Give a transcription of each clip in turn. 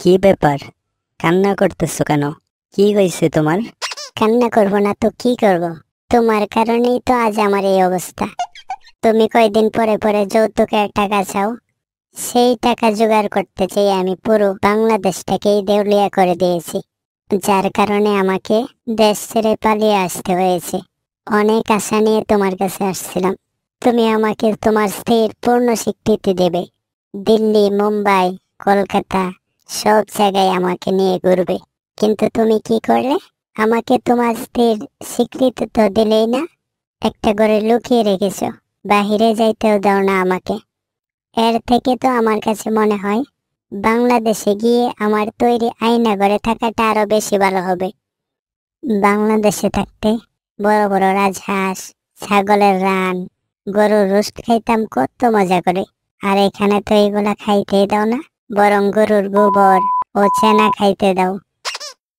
কি ব্যাপার? কান্না করতেছো কেন? কি হয়েছে তোমার? কান্না করব না তো কি করব? তোমার কারণেই তো আজ আমার এই অবস্থা। তুমি কয়দিন পরে পরে যৌতুকের টাকা চাও, সেই টাকা জোগাড় করতে চেয়ে আমি পুরো বাংলাদেশটাকেই দেউলিয়া করে দিয়েছি, যার কারণে আমাকে দেশ ছেড়ে পালিয়ে আসতে হয়েছে। অনেক আশা নিয়ে তোমার কাছে আসছিলাম, তুমি আমাকে তোমার স্ত্রীর পূর্ণ স্বীকৃতি দেবে। দিল্লি, মুম্বাই, কলকাতা সব জায়গায় আমাকে নিয়ে ঘুরবে। কিন্তু তুমি কি করলে? আমাকে তোমার স্ত্রীর স্বীকৃতি তো দিলেই না, একটা ঘরে লুকিয়ে রেখেছ, বাহিরে যাইতেও দাও না আমাকে। এর থেকে তো আমার কাছে মনে হয় বাংলাদেশে গিয়ে আমার তৈরি আয়না ঘরে থাকাটা আরো বেশি ভালো হবে। বাংলাদেশে থাকতে বড় বড় রাজহাঁস, ছাগলের রান, গরুর রোস্ট খাইতাম কত মজা করে। আর এখানে তো এগুলা খাইতেই দাও না, বরং গরুর গোবর ও চেনা খাইতে দাও।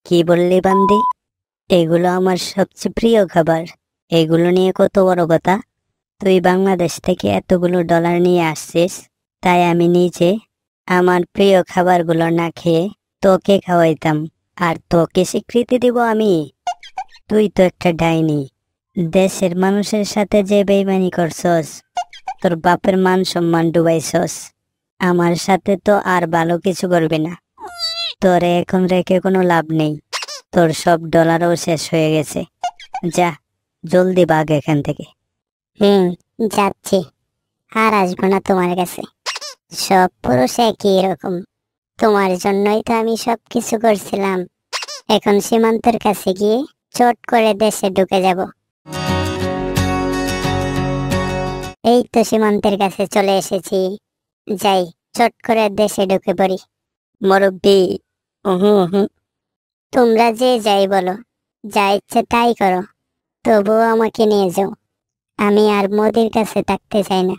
কি বললি বান্দি? এগুলো আমার সবচেয়ে প্রিয় খাবার। এগুলো নিয়ে কত বড় কথা? তুই বাংলাদেশ থেকে এতগুলো ডলার নিয়ে আসছিস, তাই আমি নিজে আমার প্রিয় খাবারগুলো না খেয়ে তোকে খাওয়াইতাম। আর তোকে স্বীকৃতি দিব আমি? তুই তো একটা ডাইনি। দেশের মানুষের সাথে যে বেইমানি করছস, তোর বাপের মান সম্মান ডুবাইছস। আমার সাথে তো আর ভালো কিছু করবি না। তোরে এখন রেখে কোনো লাভ নেই। তোর সব ডলারও শেষ হয়ে গেছে। যা, জলদি ভাগ এখান থেকে। যাচ্ছি, আর আসবো না তোমার কাছে। সব পুরুষ একই রকম, তোমার জন্যই তো আমি সব কিছু করছিলাম। এখন সীমান্তের কাছে গিয়ে চট করে দেশে ঢুকে যাব। এই তো সীমান্তের কাছে চলে এসেছি, যাই চট করে দেশে ঢুকে পড়ি। মুরব্বি, তোমরা যে যাই বলো, যা ইচ্ছে তাই করো, তবুও আমাকে নিয়ে যাও। আমি আর মোদির কাছে থাকতে চাই না।